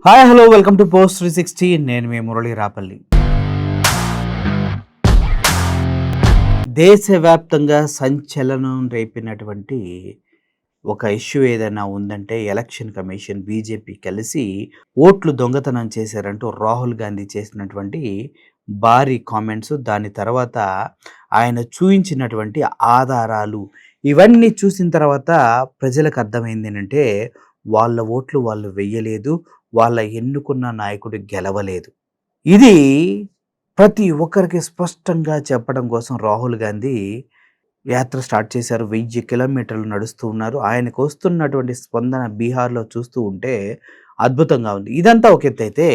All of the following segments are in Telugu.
Hi hello welcome to post 360. నేను మీ మురళి రాపల్లి. దేశవ్యాప్తంగా సంచలనం రేపినటువంటి ఒక ఇష్యూ ఏదైనా ఉందంటే ఎలక్షన్ కమిషన్ బీజేపీ కలిసి ఓట్లు దొంగతనం చేశారంటూ రాహుల్ గాంధీ చేసినటువంటి భారీ కామెంట్స్, దాని తర్వాత ఆయన చూయించినటువంటి ఆధారాలు, ఇవన్నీ చూసిన తర్వాత ప్రజలకు అర్థమైంది ఏంటంటే వాళ్ళ ఓట్లు వాళ్ళు వెయ్యలేదు, వాళ్ళ ఎన్నుకున్న నాయకుడు గెలవలేదు. ఇది ప్రతి ఒక్కరికి స్పష్టంగా చెప్పడం కోసం రాహుల్ గాంధీ యాత్ర స్టార్ట్ చేశారు. 1000 కిలోమీటర్లు నడుస్తూ ఉన్నారు. ఆయనకు వస్తున్నటువంటి స్పందన బీహార్లో చూస్తూ ఉంటే అద్భుతంగా ఉంది. ఇదంతా ఒక ఎత్తు అయితే,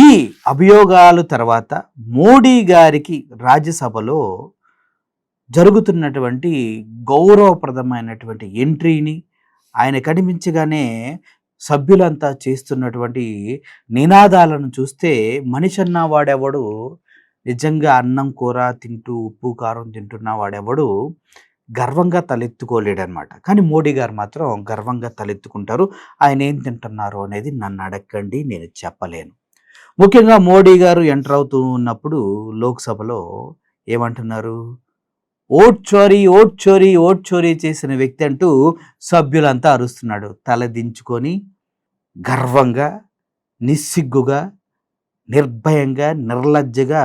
ఈ అభియోగాలు తర్వాత మోడీ గారికి రాజ్యసభలో జరుగుతున్నటువంటి గౌరవప్రదమైనటువంటి ఎంట్రీని, ఆయన కనిపించగానే సభ్యులంతా చేస్తున్నటువంటి నినాదాలను చూస్తే మనిషి అన్న వాడెవడు, నిజంగా అన్నం కూర తింటూ ఉప్పు కారం తింటున్న వాడెవడు గర్వంగా తలెత్తుకోలేడనమాట. కానీ మోడీ గారు మాత్రం గర్వంగా తలెత్తుకుంటారు. ఆయన ఏం తింటున్నారు అనేది నన్ను అడగండి, నేను చెప్పలేను. ముఖ్యంగా మోడీ గారు ఎంటర్ అవుతూ ఉన్నప్పుడు లోక్సభలో ఏమంటున్నారు? ఓట్ చోరీ, ఓట్ చోరీ, ఓట్ చోరీ చేసిన వ్యక్తి అంటూ సభ్యులంతా అరుస్తున్నాడు. తల దించుకొని గర్వంగా, నిస్సిగ్గుగా, నిర్భయంగా, నిర్లజ్జగా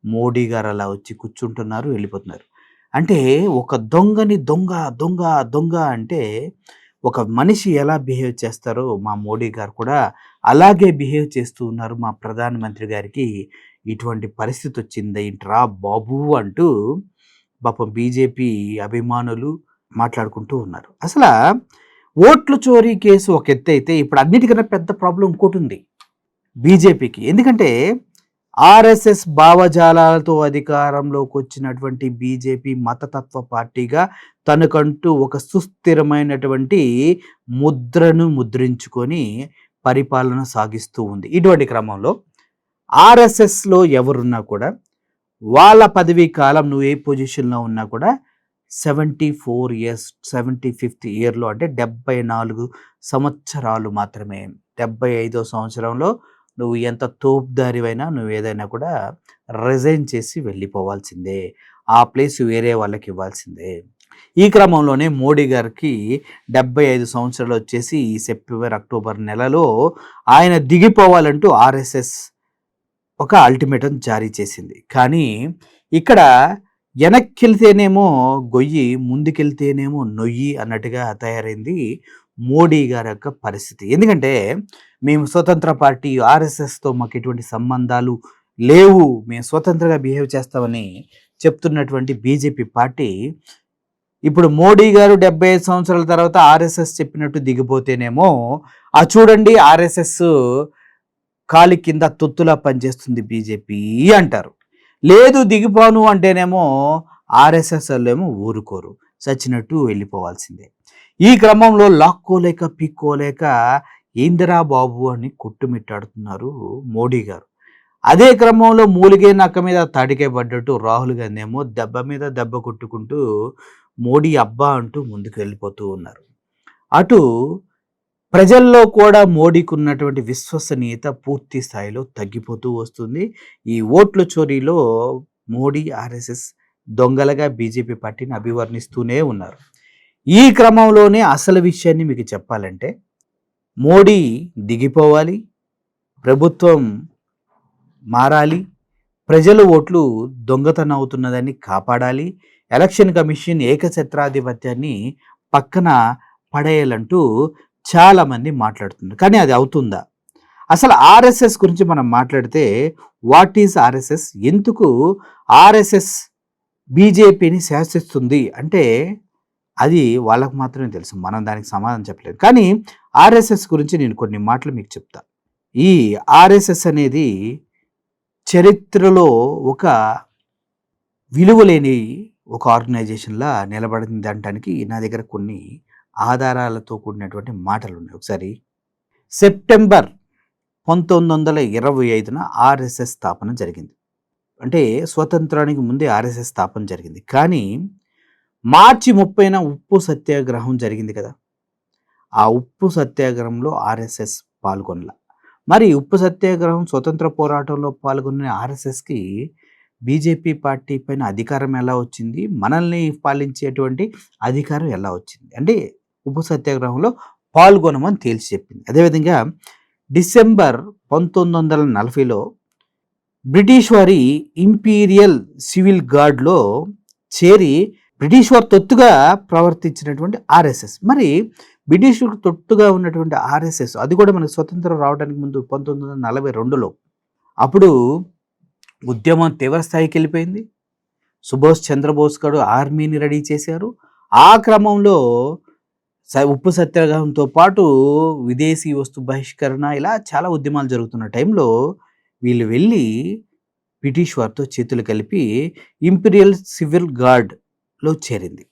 మోడీ గారు అలా వచ్చి కూర్చుంటున్నారు, వెళ్ళిపోతున్నారు. అంటే ఒక దొంగని దొంగ దొంగ దొంగ అంటే ఒక మనిషి ఎలా బిహేవ్ చేస్తారో మా మోడీ గారు కూడా అలాగే బిహేవ్ చేస్తూ ఉన్నారు. మా ప్రధానమంత్రి గారికి ఇటువంటి పరిస్థితి వచ్చింది ఏంట్రా బాబు అంటూ పాపం బీజేపీ అభిమానులు మాట్లాడుకుంటూ ఉన్నారు. అసలు ఓట్ల చోరీ కేసు ఒక ఎత్తు అయితే, ఇప్పుడు అన్నిటికన్నా పెద్ద ప్రాబ్లం ఇంకోటి ఉంది బీజేపీకి. ఎందుకంటే ఆర్ఎస్ఎస్ భావజాలాలతో అధికారంలోకి వచ్చినటువంటి బీజేపీ మతతత్వ పార్టీగా తనకంటూ ఒక సుస్థిరమైనటువంటి ముద్రను ముద్రించుకొని పరిపాలన సాగిస్తూ ఉంది. ఇటువంటి క్రమంలో ఆర్ఎస్ఎస్లో ఎవరున్నా కూడా వాళ్ళ పదవీ కాలం, నువ్వు ఏ పొజిషన్లో ఉన్నా కూడా 74 ఇయర్స్, 75th ఇయర్లో అంటే 74 సంవత్సరాలు మాత్రమే. 75వ సంవత్సరంలో నువ్వు ఎంత తోపుదారివైనా, నువ్వు ఏదైనా కూడా రిజైన్ చేసి వెళ్ళిపోవాల్సిందే. ఆ ప్లేస్ వేరే వాళ్ళకి ఇవ్వాల్సిందే. ఈ క్రమంలోనే మోడీ గారికి 75 సంవత్సరాలు వచ్చేసి ఈ సెప్టెంబర్, అక్టోబర్ నెలలో ఆయన దిగిపోవాలంటూ ఆర్ఎస్ఎస్ ఒక అల్టిమేటం జారీ చేసింది. కానీ ఇక్కడ వెనక్కెళ్తేనేమో గొయ్యి, ముందుకెళ్తేనేమో నొయ్యి అన్నట్టుగా తయారైంది మోడీ గారి యొక్క పరిస్థితి. ఎందుకంటే మేము స్వతంత్ర పార్టీ, ఆర్ఎస్ఎస్తో మాకు ఎటువంటి సంబంధాలు లేవు, మేము స్వతంత్రంగా బిహేవ్ చేస్తామని చెప్తున్నటువంటి బీజేపీ పార్టీ ఇప్పుడు మోడీ గారు 75 సంవత్సరాల తర్వాత ఆర్ఎస్ఎస్ చెప్పినట్టు దిగిపోతేనేమో చూడండి ఆర్ఎస్ఎస్ కాలి కింద తొత్తులా పనిచేస్తుంది బీజేపీ అంటారు. లేదు దిగిపోను అంటేనేమో ఆర్ఎస్ఎస్ ఏమో ఊరుకోరు, చచ్చినట్టు వెళ్ళిపోవాల్సిందే. ఈ క్రమంలో లాక్కోలేక పీక్కోలేక ఏందిరా బాబు అని కొట్టుమిట్టాడుతున్నారు మోడీ గారు. అదే క్రమంలో మూలిగే నక్క మీద తాడికే పడ్డట్టు రాహుల్ గాంధీ ఏమో దెబ్బ మీద దెబ్బ కొట్టుకుంటూ మోడీ అబ్బా అంటూ ముందుకు వెళ్ళిపోతూ ఉన్నారు. అటు ప్రజల్లో కూడా మోడీకి ఉన్నటువంటి విశ్వసనీయత పూర్తి స్థాయిలో తగ్గిపోతూ వస్తుంది. ఈ ఓట్ల చోరీలో మోడీ, ఆర్ఎస్ఎస్ దొంగలుగా బీజేపీ పార్టీని అభివర్ణిస్తూనే ఉన్నారు. ఈ క్రమంలోనే అసలు విషయాన్ని మీకు చెప్పాలంటే, మోడీ దిగిపోవాలి, ప్రభుత్వం మారాలి, ప్రజల ఓట్లు దొంగతనం అవుతున్నదాన్ని కాపాడాలి, ఎలక్షన్ కమిషన్ ఏకఛత్రాధిపత్యాన్ని పక్కన పడేయాలంటూ చాలామంది మాట్లాడుతున్నారు. కానీ అది అవుతుందా? అసలు ఆర్ఎస్ఎస్ గురించి మనం మాట్లాడితే, వాట్ ఈజ్ ఆర్ఎస్ఎస్? ఎందుకు ఆర్ఎస్ఎస్ బీజేపీని శాసిస్తుంది అంటే అది వాళ్ళకు మాత్రమే తెలుసు, మనం దానికి సమాధానం చెప్పలేదు. కానీ ఆర్ఎస్ఎస్ గురించి నేను కొన్ని మాటలు మీకు చెప్తా. ఈ ఆర్ఎస్ఎస్ అనేది చరిత్రలో ఒక విలువలేని ఒక ఆర్గనైజేషన్లా నిలబడింది అనడానికి నా దగ్గర కొన్ని ఆధారాలతో కూడినటువంటి మాటలు ఉన్నాయి. ఒకసారి సెప్టెంబర్ 1925 ఆర్ఎస్ఎస్ స్థాపన జరిగింది. అంటే స్వతంత్రానికి ముందే ఆర్ఎస్ఎస్ స్థాపన జరిగింది. కానీ మార్చి 30న ఉప్పు సత్యాగ్రహం జరిగింది కదా. ఆ ఉప్పు సత్యాగ్రహంలో ఆర్ఎస్ఎస్ పాల్గొనల. మరి ఉప్పు సత్యాగ్రహం, స్వతంత్ర పోరాటంలో పాల్గొన్న ఆర్ఎస్ఎస్‌కి బీజేపీ పార్టీ పైన అధికారం ఎలా వచ్చింది? మనల్ని పాలించేటువంటి అధికారం ఎలా వచ్చింది? అంటే ఉప్పు సత్యాగ్రహంలో పాల్గొనమని తేల్చి చెప్పింది. అదేవిధంగా డిసెంబర్ 1940లో బ్రిటిష్ వారి ఇంపీరియల్ సివిల్ గార్డ్‌లో చేరి బ్రిటిష్ వారు తొత్తుగా ప్రవర్తించినటువంటి ఆర్ఎస్ఎస్. మరి బ్రిటిష్‌కు తొత్తుగా ఉన్నటువంటి ఆర్ఎస్ఎస్ అది కూడా మనకు స్వతంత్రం రావడానికి ముందు 1942లో అప్పుడు ఉద్యమం తీవ్ర స్థాయికి వెళ్ళిపోయింది. సుభాష్ చంద్రబోస్ గారు ఆర్మీని రెడీ చేశారు. ఆ క్రమంలో ఉప్పు సత్యాగ్రహంతో పాటు విదేశీ వస్తు బహిష్కరణ ఇలా చాలా ఉద్యమాలు జరుగుతున్న టైంలో వీళ్ళు వెళ్ళి బ్రిటిష్ వారితో చేతులు కలిపి ఇంపీరియల్ సివిల్ గార్డ్‌లో చేరింది.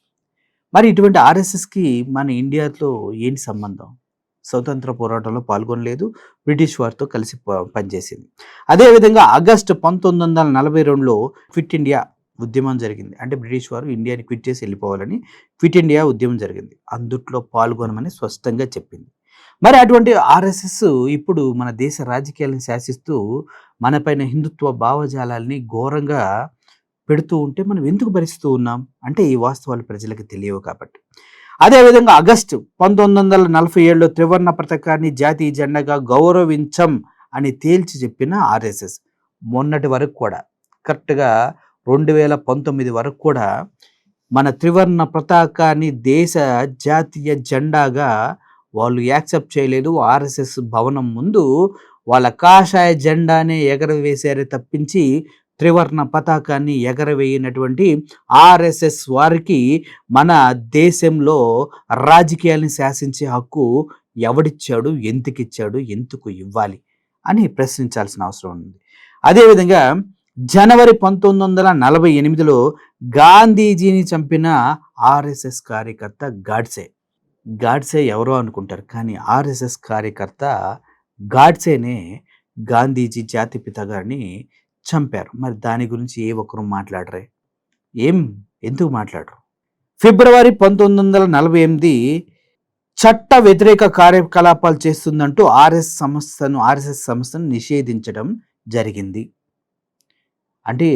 మరి ఇటువంటి ఆర్ఎస్ఎస్‌కి మన ఇండియాతో ఏంటి సంబంధం? స్వతంత్ర పోరాటంలో పాల్గొనలేదు. బ్రిటిష్ వారితో కలిసి పనిచేసింది. అదేవిధంగా ఆగస్టు 1942లో క్విట్ ఇండియా ఉద్యమం జరిగింది. అంటే బ్రిటిష్ వారు ఇండియాని క్విట్ చేసి వెళ్ళిపోవాలని క్విట్ ఇండియా ఉద్యమం జరిగింది. అందుట్లో పాల్గొనమని స్పష్టంగా చెప్పింది. మరి అటువంటి ఆర్ఎస్ఎస్ ఇప్పుడు మన దేశ రాజకీయాలను శాసిస్తూ మనపైన హిందుత్వ భావజాలాల్ని ఘోరంగా పెడుతూ ఉంటే మనం ఎందుకు భరిస్తూ ఉన్నాం? అంటే ఈ వాస్తవాలు ప్రజలకు తెలియవు కాబట్టి. అదేవిధంగా ఆగస్టు 1947లో త్రివర్ణ పతాకాన్ని జాతీయ జెండాగా గౌరవించం అని తేల్చి చెప్పిన ఆర్ఎస్ఎస్ మొన్నటి వరకు కూడా కరెక్ట్‌గా 2019 వరకు కూడా మన త్రివర్ణ పతాకాన్ని దేశ జాతీయ జెండాగా వాళ్ళు యాక్సెప్ట్ చేయలేదు. ఆర్ఎస్ఎస్ భవనం ముందు వాళ్ళ కాషాయ జెండానే ఎగరవేశారే తప్పించి త్రివర్ణ పతాకాన్ని ఎగరవేయనటువంటి ఆర్ఎస్ఎస్ వారికి మన దేశంలో రాజకీయాల్ని శాసించే హక్కు ఎవడిచ్చాడు? ఎందుకిచ్చాడు? ఎందుకు ఇవ్వాలి? అని ప్రశ్నించాల్సిన అవసరం ఉంది. అదేవిధంగా జనవరి 1948లో గాంధీజీని చంపిన ఆర్ఎస్ఎస్ కార్యకర్త గాడ్సే. గాడ్సే ఎవరో అనుకుంటారు, కానీ ఆర్ఎస్ఎస్ కార్యకర్త గాడ్సేనే గాంధీజీ జాతిపిత గారిని చంపారు. మరి దాని గురించి ఏ ఒక్కరు మాట్లాడరే? ఎందుకు మాట్లాడరు? ఫిబ్రవరి 1948 చట్ట వ్యతిరేక కార్యకలాపాలు చేస్తుందంటూ ఆర్ఎస్ఎస్ సంస్థను నిషేధించడం జరిగింది. అంటే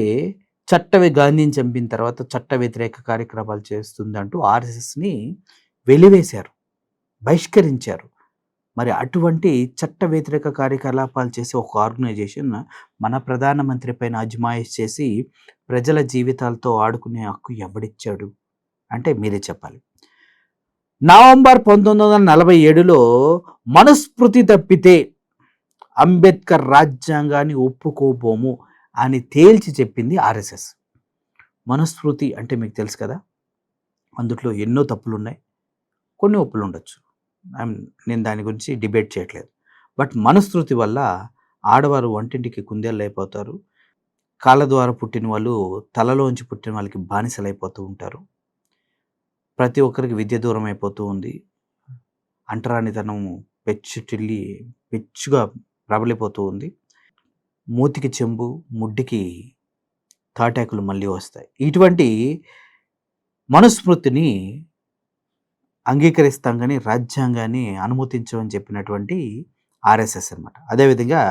గాంధీని చంపిన తర్వాత చట్ట వ్యతిరేక కార్యక్రమాలు చేస్తుందంటూ ఆర్ఎస్ఎస్ని వెలివేశారు, బహిష్కరించారు. మరి అటువంటి చట్ట వ్యతిరేక కార్యకలాపాలు చేసే ఒక ఆర్గనైజేషన్ మన ప్రధానమంత్రి పైన అజమాయిష్ చేసి ప్రజల జీవితాలతో ఆడుకునే హక్కు ఎవడిచ్చాడు? అంటే మీరే చెప్పాలి. నవంబర్ 1947లో మనుస్మృతి తప్పితే అంబేద్కర్ రాజ్యాంగాన్ని ఒప్పుకోబోము అని తేల్చి చెప్పింది ఆర్ఎస్ఎస్. మనుస్మృతి అంటే మీకు తెలుసు కదా, అందులో ఎన్నో తప్పులు ఉన్నాయి, కొన్ని ఒప్పులు ఉండొచ్చు. నేను దాని గురించి డిబేట్ చేయట్లేదు. బట్ మనుస్మృతి వల్ల ఆడవారు వంటింటికి కుందేళ్ళు అయిపోతారు, కాళ్ళ ద్వారా పుట్టిన వాళ్ళు తలలోంచి పుట్టిన వాళ్ళకి బానిసలు అయిపోతూ ఉంటారు, ప్రతి ఒక్కరికి విద్య దూరం అయిపోతూ ఉంది, అంటరానితనం పెచ్చుగా ప్రబలిపోతూ ఉంది, మూతికి చెంబు ముడ్డికి తాటాకులు మళ్ళీ వస్తాయి. ఇటువంటి మనుస్మృతిని అంగీకరిస్తాం కానీ రాజ్యాంగాన్ని అనుమతించమని చెప్పినటువంటి ఆర్ఎస్ఎస్ అనమాట. అదేవిధంగా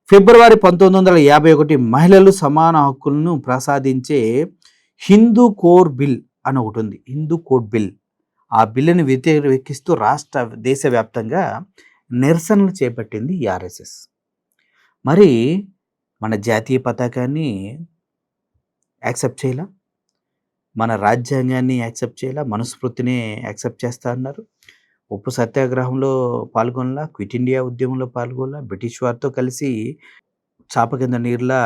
ఫిబ్రవరి 1951 మహిళలు సమాన హక్కులను ప్రసాదించే హిందూ కోడ్ బిల్ అని ఒకటి ఉంది. Hindu code bill. ఆ బిల్లుని వ్యతిరేకిస్తూ దేశవ్యాప్తంగా నిరసనలు చేపట్టింది ఈ ఆర్ఎస్ఎస్. మరి మన జాతీయ పతాకాన్ని యాక్సెప్ట్ చేయాల, మన రాజ్యాంగాన్ని యాక్సెప్ట్ చేయాల, మనుస్మృతిని యాక్సెప్ట్ చేస్తా అన్నారు. ఉప్పు సత్యాగ్రహంలో పాల్గొనలా, క్విట్ ఇండియా ఉద్యమంలో పాల్గొనలా, బ్రిటిష్ వారితో కలిసి చాప కింద నీరులా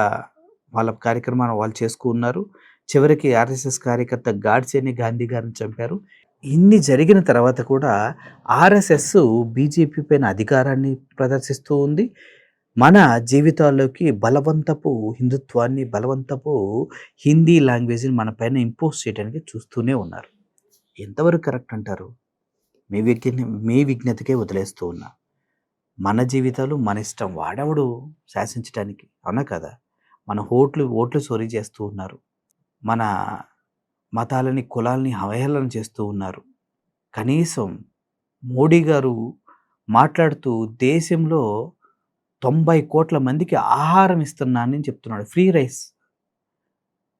వాళ్ళ కార్యక్రమాన్ని వాళ్ళు చేసుకున్నారు. చివరికి ఆర్ఎస్ఎస్ కార్యకర్త గాడ్సేని గాంధీ గారిని చంపారు. ఇన్ని జరిగిన తర్వాత కూడా ఆర్ఎస్ఎస్ బీజేపీ పైన అధికారాన్ని ప్రదర్శిస్తూ ఉంది. మన జీవితాల్లోకి బలవంతపు హిందుత్వాన్ని, బలవంతపు హిందీ లాంగ్వేజ్ని మన పైన ఇంపోజ్ చేయడానికి చూస్తూనే ఉన్నారు. ఎంతవరకు కరెక్ట్ అంటారు? మీ విజ్ఞతకే వదిలేస్తూ ఉన్నా. మన జీవితాలు మన ఇష్టం, వాడెవడు శాసించడానికి? అవునా కదా? మన ఓట్లు చోరీ చేస్తూ ఉన్నారు, మన మతాలని కులాల్ని అవహేళన చేస్తూ ఉన్నారు. కనీసం మోడీ గారు మాట్లాడుతూ దేశంలో 90,00,00,000 మందికి ఆహారం ఇస్తున్నానని చెప్తున్నాడు. ఫ్రీ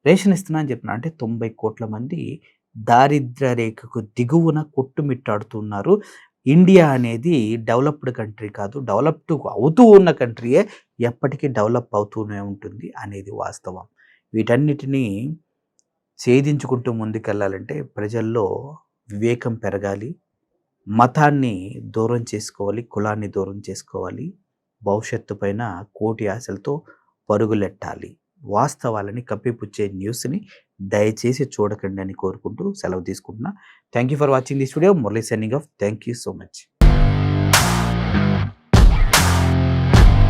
రేషన్ ఇస్తున్నా అని చెప్తున్నాడు. అంటే 90,00,00,000 మంది దారిద్ర్య రేఖకు దిగువన కొట్టుమిట్టాడుతున్నారు. ఇండియా అనేది డెవలప్డ్ కంట్రీ కాదు. డెవలప్డ్ అవుతూ ఉన్న కంట్రీయే. ఎప్పటికీ డెవలప్ అవుతూనే ఉంటుంది అనేది వాస్తవం. వీటన్నిటిని ఛేదించుకుంటూ ముందుకెళ్ళాలంటే ప్రజల్లో వివేకం పెరగాలి. మతాన్ని దూరం చేసుకోవాలి. కులాన్ని దూరం చేసుకోవాలి. భవిష్యత్తు పైన కోటి ఆశలతో పరుగులెట్టాలి. వాస్తవాలని కప్పిపుచ్చే న్యూస్‌ని దయచేసి చూడకండి అని కోరుకుంటూ సెలవు తీసుకుంటున్నా. Thank you for watching this video. Murali signing off. Thank you so much.